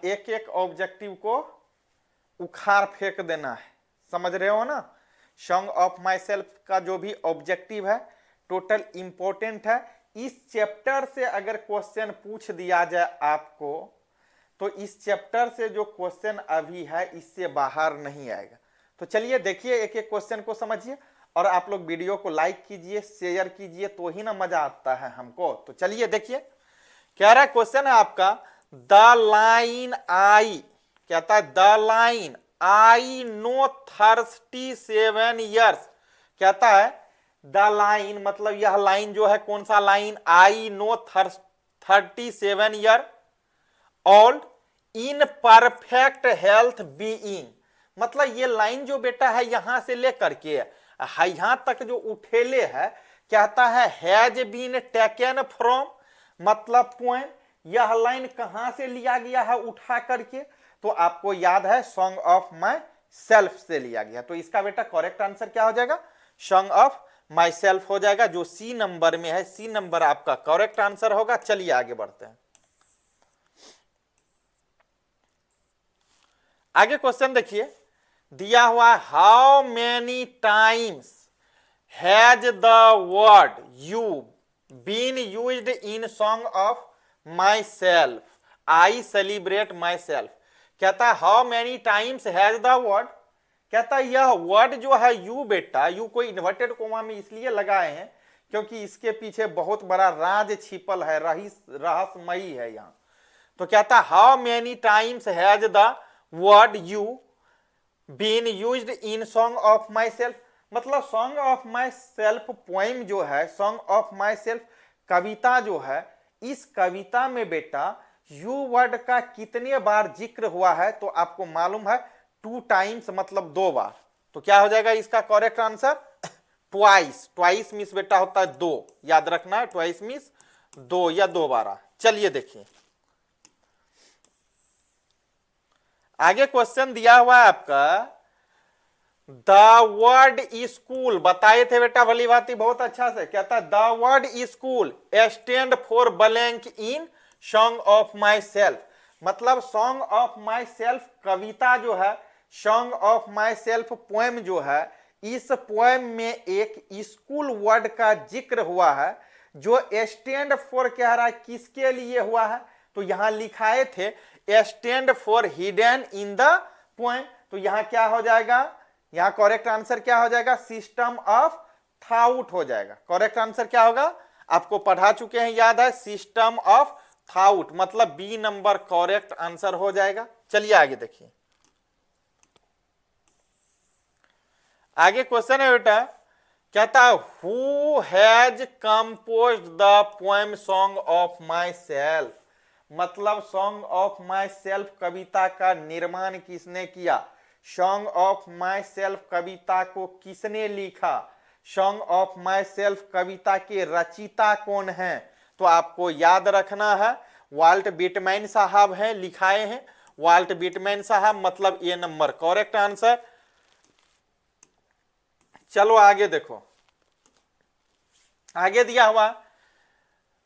एक एक ऑब्जेक्टिव को उखाड़ फेंक देना है, समझ रहे हो ना। सॉन्ग ऑफ माई सेल्फ का जो भी ऑब्जेक्टिव है टोटल इंपॉर्टेंट है। इस चैप्टर से अगर क्वेश्चन पूछ दिया जाए आपको तो इस चैप्टर से जो क्वेश्चन अभी है इससे बाहर नहीं आएगा। तो चलिए देखिए एक एक क्वेश्चन को समझिए और आप लोग वीडियो को लाइक कीजिए, शेयर कीजिए, तो ही ना मजा आता है हमको। तो चलिए देखिए, कह रहा है क्वेश्चन है आपका, द लाइन आई, कहता है the line I know 37 years, कहता है द लाइन मतलब यह लाइन जो है कौन सा line, I know 37 year old in perfect health being, मतलब ये लाइन जो बेटा है यहां से लेकर के यहां तक जो उठेले है, कहता है हैज बीन टेकन फ्रॉम, मतलब पोएम, यह लाइन कहां से लिया गया है उठा करके, तो आपको याद है सॉन्ग ऑफ माई सेल्फ से लिया गया। तो इसका बेटा करेक्ट आंसर क्या हो जाएगा, सॉन्ग ऑफ माई सेल्फ हो जाएगा, जो सी नंबर में है, सी नंबर आपका करेक्ट आंसर होगा। चलिए आगे बढ़ते हैं। आगे क्वेश्चन देखिए, दिया हुआ how many times has the word you been used in song of my self, I celebrate my self, कहता है how many times has the word, कहता है यह वर्ड जो है यू बेटा, यू कोई इन्वर्टेड कोमा में इसलिए लगाए हैं क्योंकि इसके पीछे बहुत बड़ा राज छिपल है, रहस्यमयी है यहां। तो कहता है how many times has the word you been used in song of my self, मतलब song of my self poem जो है, सॉन्ग ऑफ माई सेल्फ कविता जो है, इस कविता में बेटा यू वर्ड का कितने बार जिक्र हुआ है, तो आपको मालूम है 2 टाइम्स मतलब 2 बार। तो क्या हो जाएगा इसका correct answer, twice, twice means बेटा होता है 2, याद रखना है, ट्वाइस मीन्स 2 या 2 बार। चलिए देखिए आगे क्वेश्चन दिया हुआ है आपका, द वर्ड स्कूल, बताए थे बेटा भली भांति बहुत अच्छा से, कहता है the word school stand for blank in song of my self, मतलब सॉन्ग ऑफ माई सेल्फ कविता जो है, song of my self poem जो है, इस पोएम में एक स्कूल वर्ड का जिक्र हुआ है, जो स्टैंड फॉर कह रहा है किसके लिए हुआ है, तो यहां लिखाए थे stand for hidden in the poem, तो यहां क्या हो जाएगा, यहां करेक्ट आंसर क्या हो जाएगा, सिस्टम ऑफ थॉट हो जाएगा। करेक्ट आंसर क्या होगा, आपको पढ़ा चुके हैं, याद है, सिस्टम ऑफ थॉट, मतलब बी नंबर करेक्ट आंसर हो जाएगा। चलिए आगे देखिए, आगे क्वेश्चन है बेटा, कहता है who has composed the poem song of my self, मतलब सॉन्ग ऑफ माई सेल्फ कविता का निर्माण किसने किया, सॉन्ग ऑफ माई सेल्फ कविता को किसने लिखा, सॉन्ग ऑफ माई सेल्फ कविता के रचिता कौन है, तो आपको याद रखना है वाल्ट विटमैन साहब हैं, लिखाए हैं वाल्ट विटमैन साहब, मतलब ये नंबर करेक्ट आंसर। चलो आगे देखो, आगे दिया हुआ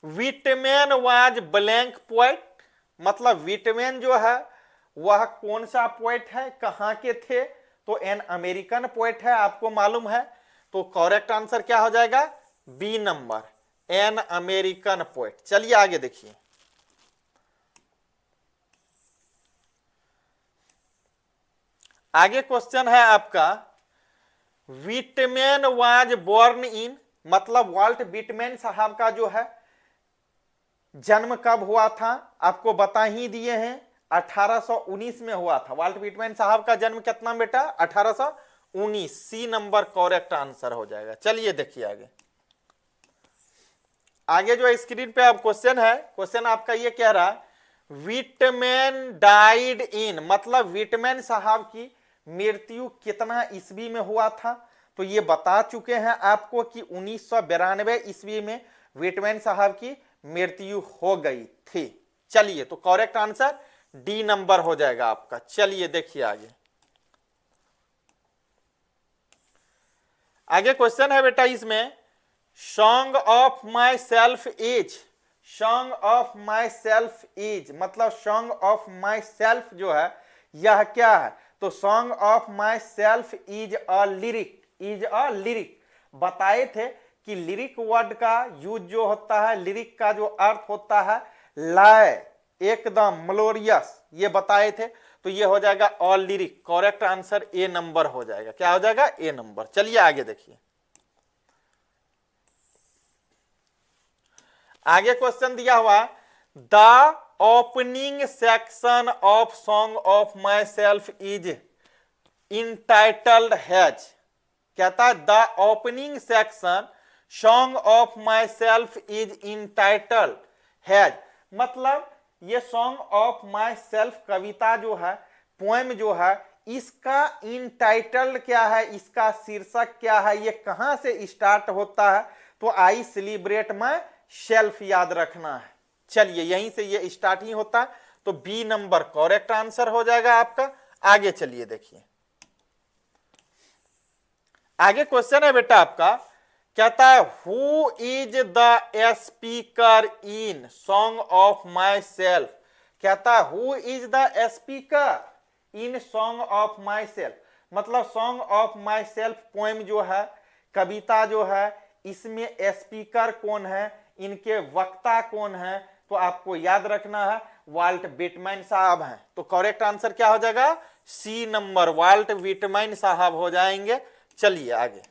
विटमैन वाज ब्लैंक पोएट, मतलब विटमैन जो है वह कौन सा पोएट है, कहां के थे, तो एन अमेरिकन पोएट है, आपको मालूम है, तो करेक्ट आंसर क्या हो जाएगा, B number, an American poet. चलिए आगे देखिए, आगे क्वेश्चन है आपका, विटमैन वाज बोर्न इन, मतलब वाल्ट विटमैन साहब का जो है जन्म कब हुआ था, आपको बता ही दिए हैं 1819 में हुआ था। वाल्ट विटमैन साहब का जन्म कितना बेटा, 1819, सी नंबर करेक्ट आंसर हो जाएगा। चलिए देखिए आगे, आगे जो स्क्रीन पे अब क्वेश्चन है, क्वेश्चन आपका ये कह रहा है विटमैन डाइड इन, मतलब विटमैन साहब की मृत्यु कितना ईस्वी में हुआ था, तो ये बता चुके हैं आपको कि 1992 ईस्वी में विटमैन साहब की मृत्यु हो गई थी। चलिए तो करेक्ट आंसर डी नंबर हो जाएगा आपका। चलिए देखिए आगे, आगे क्वेश्चन है बेटा इसमें, song of my self is, song of my self is, मतलब सॉन्ग ऑफ माई सेल्फ जो है यह क्या है, तो song of my self is a lyric, is a lyric. बताए थे कि लिरिक वर्ड का यूज जो होता है, लिरिक का जो अर्थ होता है लय, एकदम मेलोडियस, ये बताए थे। तो ये हो जाएगा a lyric, correct answer A number हो जाएगा। क्या हो जाएगा? A number. चलिए आगे देखिए, आगे क्वेश्चन दिया हुआ, the opening section of song of my self is entitled has. कहता है the opening section song of my self is entitled has, मतलब ये सॉन्ग ऑफ माई सेल्फ कविता जो है, पोएम जो है, इसका इंटाइटल्ड क्या है, इसका शीर्षक क्या है, ये कहां से स्टार्ट होता है, तो आई सेलिब्रेट माई सेल्फ याद रखना है। चलिए यहीं से ये स्टार्ट ही होता है, तो बी नंबर करेक्ट आंसर हो जाएगा आपका। आगे चलिए देखिए, आगे क्वेश्चन है बेटा आपका, कहता है who is the speaker in song of my self. कहता है who is the speaker in song of my self, मतलब song of my self poem जो है, कविता जो है, इसमें स्पीकर कौन है, इनके वक्ता कौन है, तो आपको याद रखना है वाल्ट विटमैन साहब हैं। तो करेक्ट आंसर क्या हो जाएगा? सी नंबर, वाल्ट विटमैन साहब हो जाएंगे। चलिए आगे,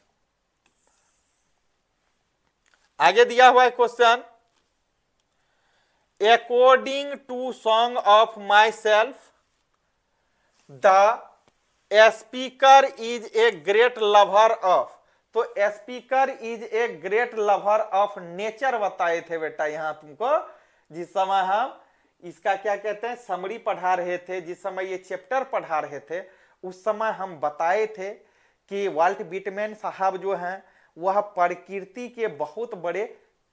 आगे दिया हुआ है question, according to song of my self the speaker is a great lover of, तो speaker is a great lover of nature बताए थे बेटा यहां तुमको, जिस समय हम इसका क्या कहते हैं समरी पढ़ा रहे थे, जिस समय ये चैप्टर पढ़ा रहे थे, उस समय हम बताए थे कि वाल्ट विटमैन साहब जो हैं वह प्रकृति के बहुत बड़े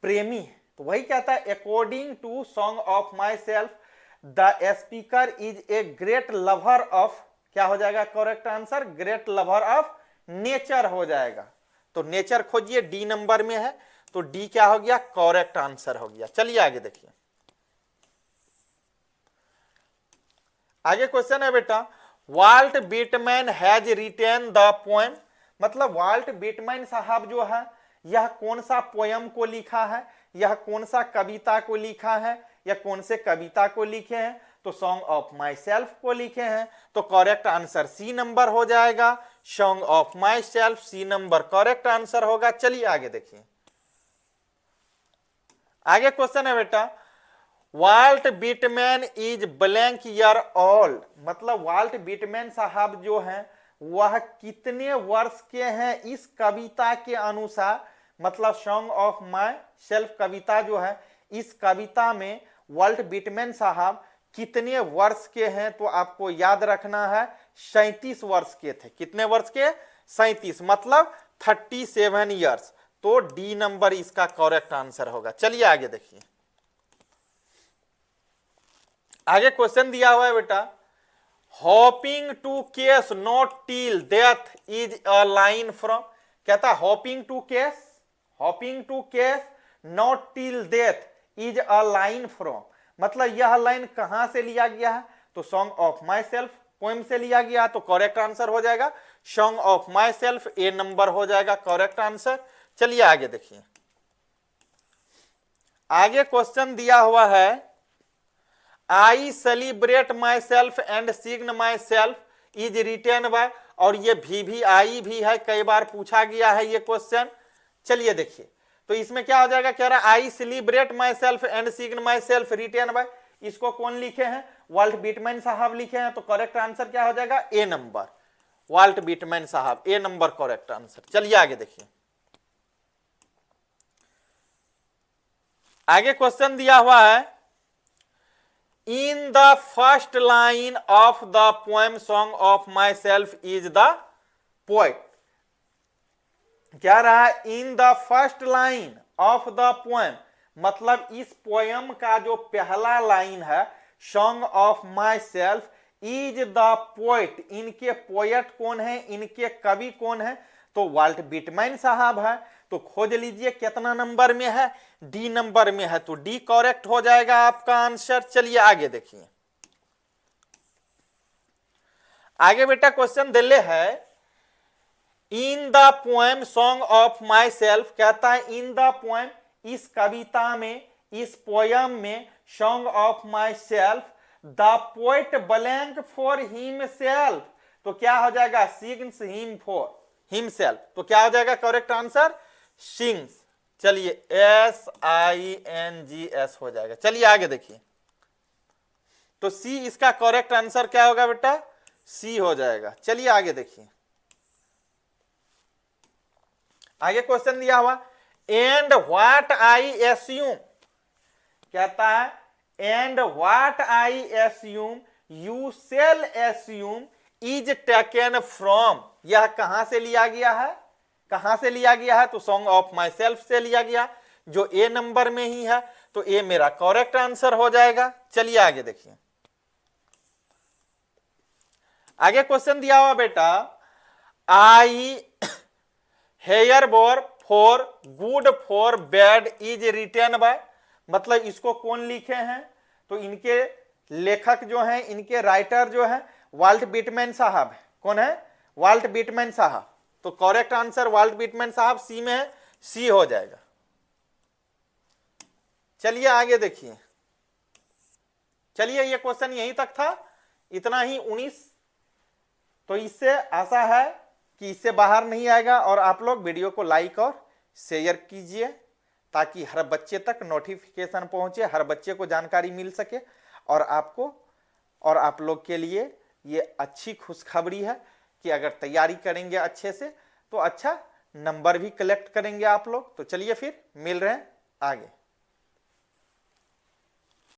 प्रेमी हैं। तो वही कहता है according to song of my self the speaker is a great lover of, क्या हो जाएगा correct answer? Great lover of nature हो जाएगा। तो नेचर खोजिए, डी नंबर में है, तो डी क्या हो गया? करेक्ट आंसर हो गया। चलिए आगे देखिए, आगे क्वेश्चन है बेटा, Walt Whitman has written the poem, मतलब वाल्ट विटमैन साहब जो है यह कौन सा पोएम को लिखा है, यह कौन सा कविता को लिखा है, या कौन से कविता को लिखे हैं, तो सॉन्ग ऑफ माई सेल्फ को लिखे हैं। तो करेक्ट आंसर सी नंबर हो जाएगा, song of my self, C number correct answer होगा। चलिए आगे देखिए, आगे क्वेश्चन है बेटा, Walt Whitman is blank year old, मतलब वाल्ट विटमैन साहब जो हैं वह कितने वर्ष के हैं इस कविता के अनुसार, मतलब सॉन्ग ऑफ माई सेल्फ कविता जो है, इस कविता में वाल्ट विटमैन साहब कितने वर्ष के हैं, तो आपको याद रखना है 37 वर्ष के थे। कितने वर्ष के? 37, मतलब 37 ईयर्स। तो डी नंबर इसका करेक्ट आंसर होगा। चलिए आगे देखिए, आगे क्वेश्चन दिया हुआ है बेटा, hoping to cease not till death is a line from, कहता hoping to cease, hoping to cease not till death is a line from, मतलब यह लाइन कहां से लिया गया है, तो song of my self poem से लिया गया, तो करेक्ट आंसर हो जाएगा song of my self, A number हो जाएगा करेक्ट आंसर। चलिए आगे देखिए, आगे क्वेश्चन दिया हुआ है, आई celebrate my self and sign my self is written by, और ये भी आई भी है, कई बार पूछा गया है ये क्वेश्चन। चलिए देखिए, तो इसमें क्या हो जाएगा, कह रहा है आई celebrate my self and sign my self written by, इसको कौन लिखे हैं? वाल्ट विटमैन साहब लिखे हैं। तो करेक्ट आंसर क्या हो जाएगा? ए नंबर, वाल्ट विटमैन साहब, ए नंबर करेक्ट आंसर। चलिए आगे देखिए, आगे क्वेश्चन दिया हुआ है, in the first line of the poem song of my self is the poet, क्या रहा? In the first line of the poem, मतलब इस पोएम का जो पहला लाइन है song of my self is the poet, इनके पोएट कौन है, इनके कवि कौन है, तो वाल्ट विटमैन साहब है। तो खोज लीजिए कितना नंबर में है, डी नंबर में है, तो डी करेक्ट हो जाएगा आपका आंसर। चलिए आगे देखिए, आगे बेटा क्वेश्चन दिले है in the poem song of my self, कहता है इन द पोएम, इस कविता में, इस पोयम में, song of my self the poet blank for himself, तो क्या हो जाएगा सिंग्स हिम फॉर हिमसेल्फ, तो क्या हो जाएगा करेक्ट आंसर सिंग्स। चलिए SINGS हो जाएगा। चलिए आगे देखिए, तो सी इसका करेक्ट आंसर क्या होगा बेटा, सी हो जाएगा। चलिए आगे देखिए, आगे क्वेश्चन दिया हुआ एंड व्हाट आई एस्यूम, कहता है and what I assume you shell assume is taken from, यह कहां से लिया गया है, कहां से लिया गया है, तो सॉन्ग ऑफ माई सेल्फ से लिया गया, जो ए नंबर में ही है, तो ए मेरा करेक्ट आंसर हो जाएगा। चलिए आगे देखिए, आगे क्वेश्चन दिया हुआ बेटा I harbor for good for bad is written by, मतलब इसको कौन लिखे हैं, तो इनके लेखक जो हैं, इनके राइटर जो हैं वाल्ट विटमैन साहब, कौन है वाल्ट विटमैन साहब, तो करेक्ट आंसर वाल्ट विटमैन साहब सी में है, सी हो जाएगा। चलिए आगे देखिए, चलिए ये क्वेश्चन यहीं तक था, इतना ही 19, तो इससे आशा है कि इससे बाहर नहीं आएगा, और आप लोग वीडियो को लाइक और शेयर कीजिए ताकि हर बच्चे तक नोटिफिकेशन पहुंचे, हर बच्चे को जानकारी मिल सके, और आपको और आप लोग के लिए ये अच्छी खुशखबरी है कि अगर तैयारी करेंगे अच्छे से तो अच्छा नंबर भी कलेक्ट करेंगे आप लोग। तो चलिए फिर मिल रहे हैं आगे।